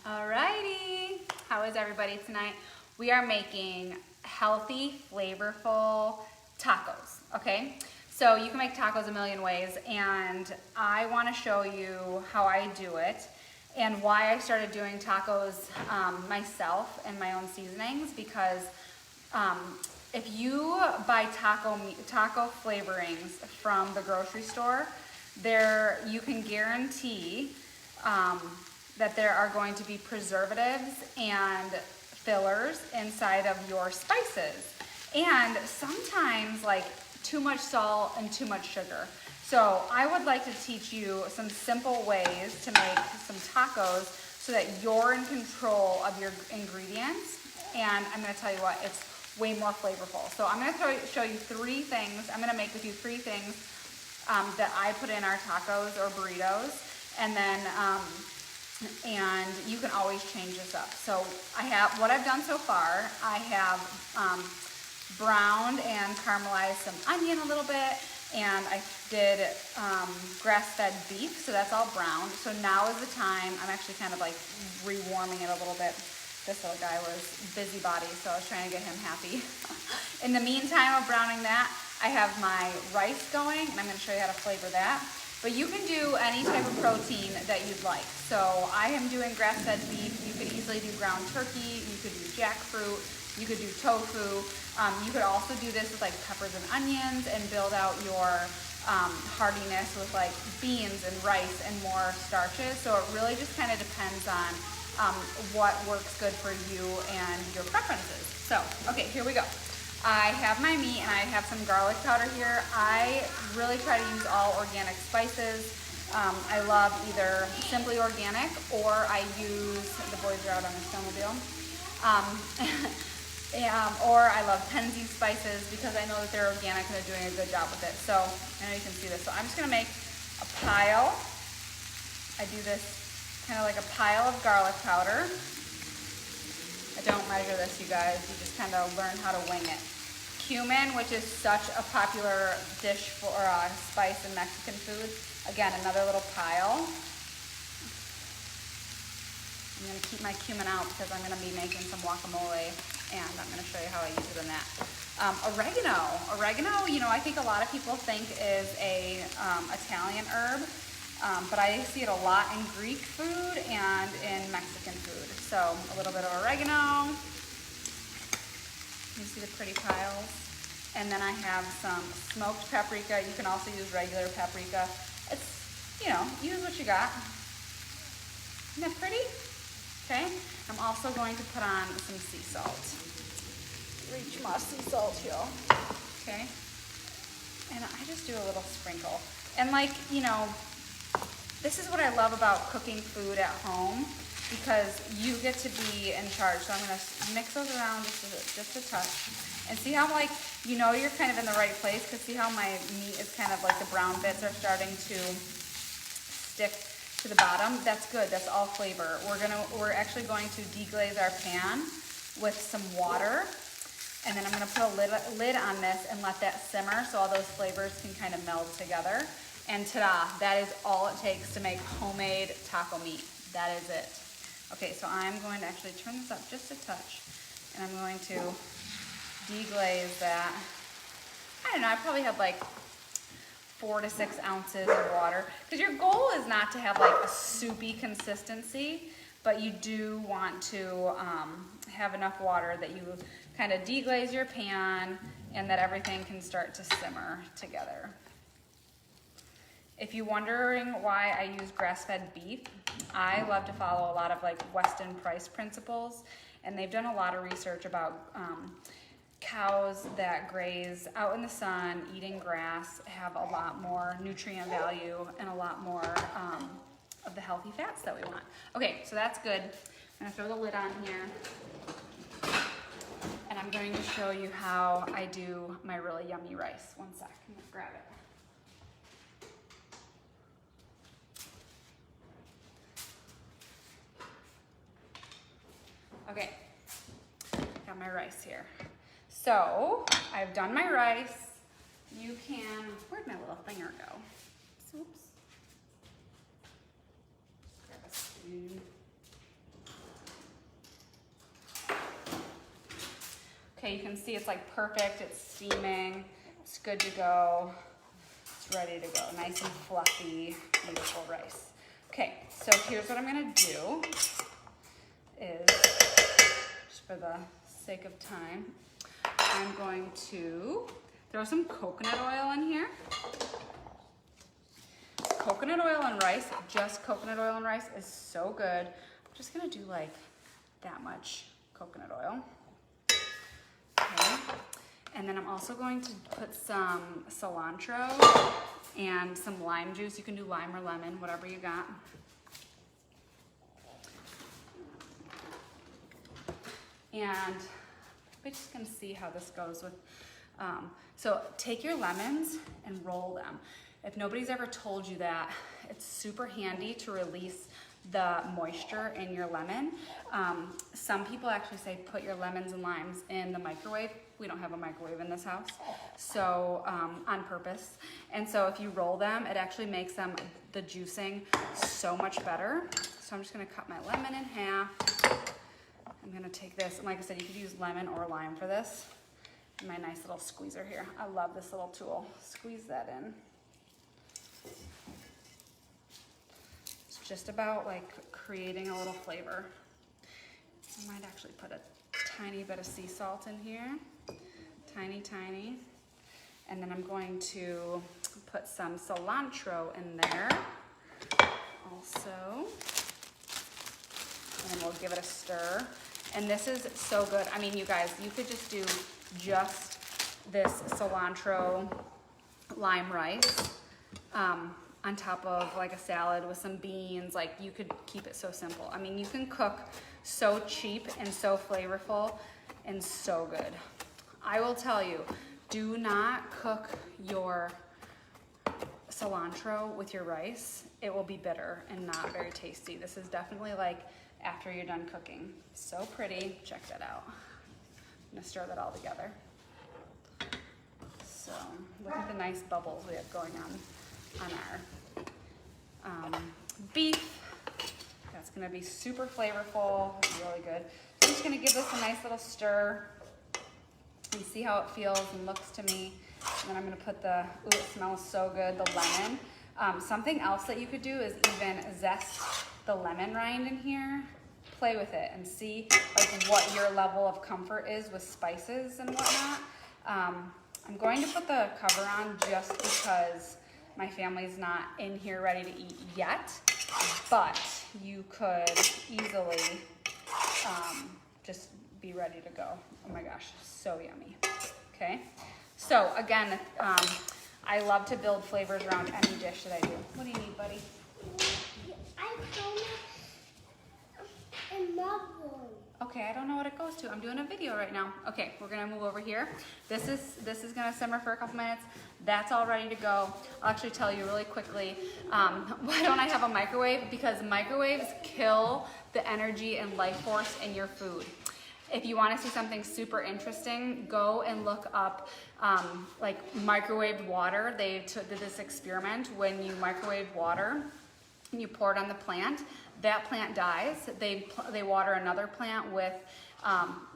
Alrighty, how is everybody tonight? We are making healthy, flavorful tacos, okay? So you can make tacos a million ways, and I wanna show you how I do it and why I started doing tacos myself and my own seasonings, because if you buy taco flavorings from the grocery store, you can guarantee that there are going to be preservatives and fillers inside of your spices. And sometimes like too much salt and too much sugar. So I would like to teach you some simple ways to make some tacos so that you're in control of your ingredients. And I'm gonna tell you what, it's way more flavorful. So I'm gonna show you three things. I'm gonna make with you three things that I put in our tacos or burritos. And then, and you can always change this up. So what I've done so far, I have browned and caramelized some onion a little bit, and I did grass-fed beef, so that's all browned. So now is the time, I'm actually kind of like rewarming it a little bit. This little guy was busybody, so I was trying to get him happy. In the meantime of browning that, I have my rice going, and I'm gonna show you how to flavor that. But you can do any type of protein that you'd like. So I am doing grass-fed beef. You could easily do ground turkey. You could do jackfruit. You could do tofu. You could also do this with like peppers and onions and build out your heartiness with like beans and rice and more starches. So it really just kind of depends on what works good for you and your preferences. So, okay, here we go. I have my meat and I have some garlic powder here. I really try to use all organic spices. I love either simply organic, or I use, the boys are out on the snowmobile, or I love Penzi spices because I know that they're organic and they're doing a good job with it. So I know you can see this. So I'm just gonna make a pile. I do this kind of like a pile of garlic powder. I don't measure this, you guys. You just kind of learn how to wing it. Cumin, which is such a popular dish for spice in Mexican food. Again, another little pile. I'm going to keep my cumin out because I'm going to be making some guacamole, and I'm going to show you how I use it in that. Oregano. Oregano, you know, I think a lot of people think is a Italian herb. But I see it a lot in Greek food and in Mexican food. So a little bit of oregano. You see the pretty piles. And then I have some smoked paprika. You can also use regular paprika. It's, you know, use what you got. Isn't that pretty? Okay. I'm also going to put on some sea salt. Reach my sea salt here. Okay. And I just do a little sprinkle. And like, you know, this is what I love about cooking food at home, because you get to be in charge. So I'm gonna mix those around just a touch. And see how, like, you know you're kind of in the right place, because see how my meat is kind of like the brown bits are starting to stick to the bottom? That's good, that's all flavor. We're actually going to deglaze our pan with some water. And then I'm gonna put a lid on this and let that simmer so all those flavors can kind of meld together. And ta-da, that is all it takes to make homemade taco meat. That is it. Okay, so I'm going to actually turn this up just a touch, and I'm going to deglaze that. I don't know, I probably have like 4 to 6 ounces of water, because your goal is not to have like a soupy consistency, but you do want to have enough water that you kind of deglaze your pan and that everything can start to simmer together. If you're wondering why I use grass-fed beef, I love to follow a lot of like Weston Price principles, and they've done a lot of research about cows that graze out in the sun, eating grass, have a lot more nutrient value and a lot more of the healthy fats that we want. Okay, so that's good. I'm gonna throw the lid on here, and I'm going to show you how I do my really yummy rice. One sec, I'm gonna grab it. Okay, got my rice here. So I've done my rice. You can, where'd my little finger go? Oops. Grab a spoon. Okay, you can see it's like perfect, it's steaming, it's good to go, it's ready to go. Nice and fluffy, beautiful rice. Okay, so here's what I'm gonna do is, just for the sake of time, I'm going to throw some coconut oil in here. Coconut oil and rice, just coconut oil and rice is so good. I'm just gonna do like that much coconut oil. Okay. And then I'm also going to put some cilantro and some lime juice. You can do lime or lemon, whatever you got. And we're just gonna see how this goes with, so take your lemons and roll them. If nobody's ever told you that, it's super handy to release the moisture in your lemon. Some people actually say put your lemons and limes in the microwave. We don't have a microwave in this house, so on purpose. And so if you roll them, it actually makes them, the juicing, so much better. So I'm just gonna cut my lemon in half. I'm gonna take this, and like I said, you could use lemon or lime for this. And my nice little squeezer here. I love this little tool. Squeeze that in. It's just about like creating a little flavor. I might actually put a tiny bit of sea salt in here. Tiny. And then I'm going to put some cilantro in there also. And we'll give it a stir. And this is so good. I mean, you guys, you could just do just this cilantro lime rice on top of like a salad with some beans. Like, you could keep it so simple. I mean, you can cook so cheap and so flavorful and so good. I will tell you, do not cook your cilantro with your rice. It will be bitter and not very tasty. This is definitely like after you're done cooking. So pretty, check that out. I'm gonna stir that all together. So look at the nice bubbles we have going on our beef. That's gonna be super flavorful, really good. So I'm just gonna give this a nice little stir and see how it feels and looks to me. And then I'm gonna put the, ooh, it smells so good, the lemon. Something else that you could do is even zest the lemon rind in here. Play with it and see like what your level of comfort is with spices and whatnot. I'm going to put the cover on just because my family's not in here ready to eat yet, but you could easily just be ready to go. Oh my gosh, so yummy. Okay, so again, I love to build flavors around any dish that I do. What do you need, buddy? I found it in my room. Okay, I don't know what it goes to. I'm doing a video right now. Okay, we're gonna move over here. This is gonna simmer for a couple minutes. That's all ready to go. I'll actually tell you really quickly, why don't I have a microwave? Because microwaves kill the energy and life force in your food. If you want to see something super interesting, go and look up like microwaved water. They did this experiment when you microwave water and you pour it on the plant. That plant dies. They water another plant with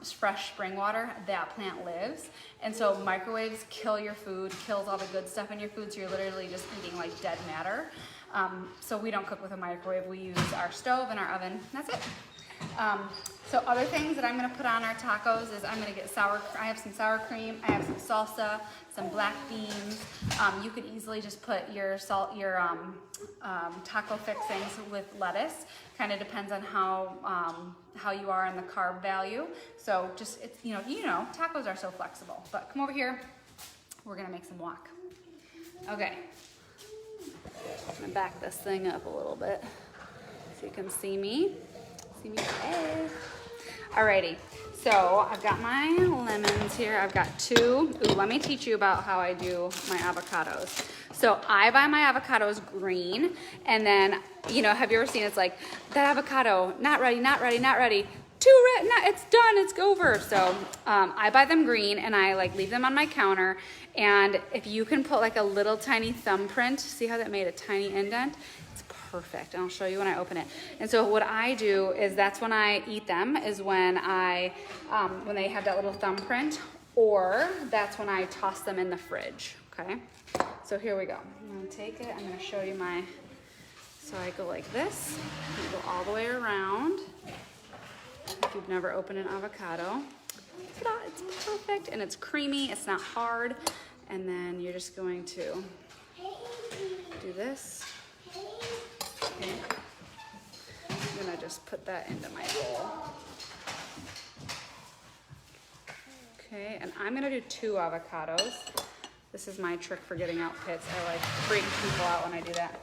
fresh spring water. That plant lives. And so microwaves kill your food, kills all the good stuff in your food. So you're literally just eating like dead matter. So we don't cook with a microwave. We use our stove and our oven. That's it. So other things that I'm going to put on our tacos is I'm going to get I have some sour cream, I have some salsa, some black beans. You could easily just put your taco fixings with lettuce. Kind of depends on how you are in the carb value. So just, it's, you know, tacos are so flexible. But come over here, we're going to make some wok. Okay. I'm going to back this thing up a little bit so you can see me. Hey. Alrighty, so I've got my lemons here. I've got two. Ooh, let me teach you about how I do my avocados. So I buy my avocados green, and then, you know, have you ever seen it's like, that avocado, not ready, not ready, not ready. It's done, it's over. So I buy them green and I like leave them on my counter. And if you can put like a little tiny thumbprint, see how that made a tiny indent? It's perfect. And I'll show you when I open it. And so what I do is that's when I eat them, is when when they have that little thumbprint. or that's when I toss them in the fridge, okay? So here we go. I'm gonna take it, I'm gonna show you my, so I go like this, you go all the way around. If you've never opened an avocado, it's perfect and it's creamy, it's not hard. And then you're just going to do this. Okay. I'm gonna just put that into my bowl. Okay, and I'm gonna do 2 avocados. This is my trick for getting out pits. I like freak people out when I do that.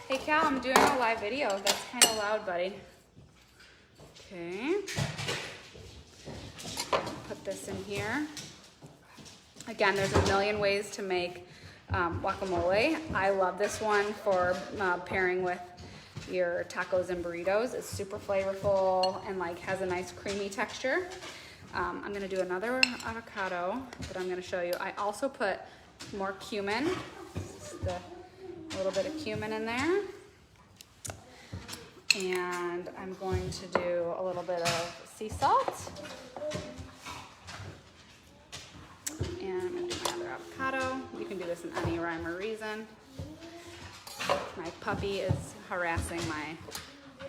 Hey Cal, I'm doing a live video. That's kind of loud, buddy. Okay. Put this in here. Again, there's a million ways to make guacamole. I love this one for pairing with your tacos and burritos. It's super flavorful and like has a nice creamy texture. I'm gonna do another avocado that I'm gonna show you. I also put more cumin, a little bit of cumin in there. And I'm going to do a little bit of sea salt. And I'm gonna do my other avocado. You can do this in any rhyme or reason. My puppy is harassing my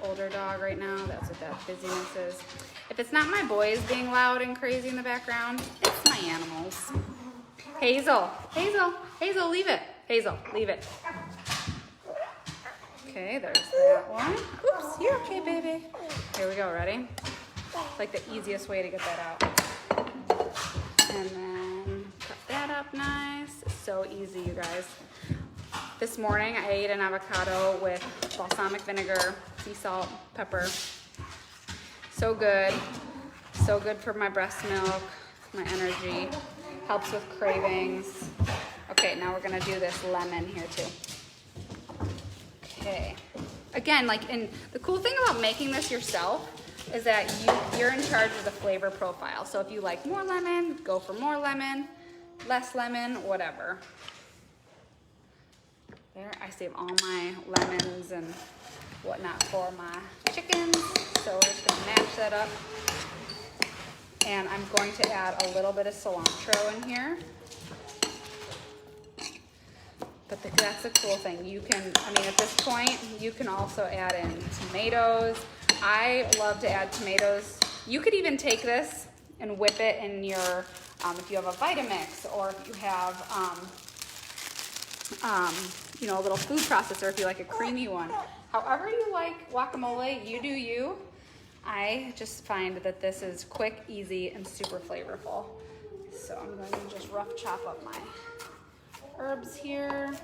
older dog right now. That's what that busyness is. If it's not my boys being loud and crazy in the background, it's my animals. Hazel, Hazel, Hazel, leave it. Hazel, leave it. Okay, there's that one. Oops, you're okay, baby. Here we go, ready? It's like the easiest way to get that out. And then cut that up nice. It's so easy, you guys. This morning I ate an avocado with balsamic vinegar, sea salt, pepper. So good for my breast milk, my energy, helps with cravings. Okay, now we're gonna do this lemon here too. Okay, again, and the cool thing about making this yourself is that you're in charge of the flavor profile. So if you like more lemon, go for more lemon, less lemon, whatever. There, I save all my lemons and whatnot for my chickens. So we're just gonna mash that up. And I'm going to add a little bit of cilantro in here. But that's the cool thing. You can, at this point, you can also add in tomatoes. I love to add tomatoes. You could even take this and whip it in your, if you have a Vitamix, or if you have, a little food processor, if you like a creamy one. However you like guacamole, you do you. I just find that this is quick, easy, and super flavorful. So I'm going to just rough chop up my herbs here.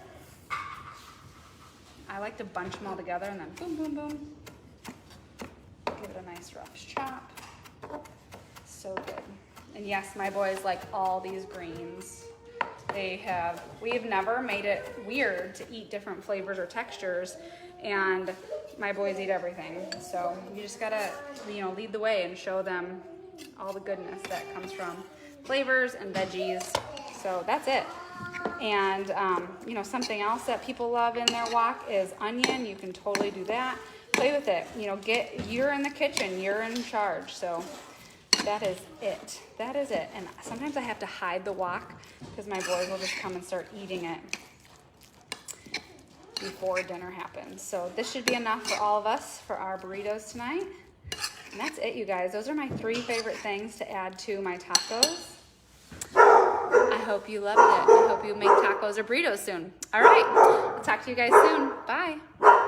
I like to bunch them all together and then boom, boom, boom. Give it a nice rough chop. So good. And yes, my boys like all these greens. We've never made it weird to eat different flavors or textures, and my boys eat everything. So you just gotta, lead the way and show them all the goodness that comes from flavors and veggies. So that's it. And something else that people love in their wok is onion. You can totally do that. Play with it. You're in the kitchen. You're in charge. So that is it. That is it. And sometimes I have to hide the wok because my boys will just come and start eating it before dinner happens. So this should be enough for all of us for our burritos tonight. And that's it, you guys. Those are my 3 favorite things to add to my tacos. I hope you loved it. I hope you make tacos or burritos soon. All right. I'll talk to you guys soon. Bye.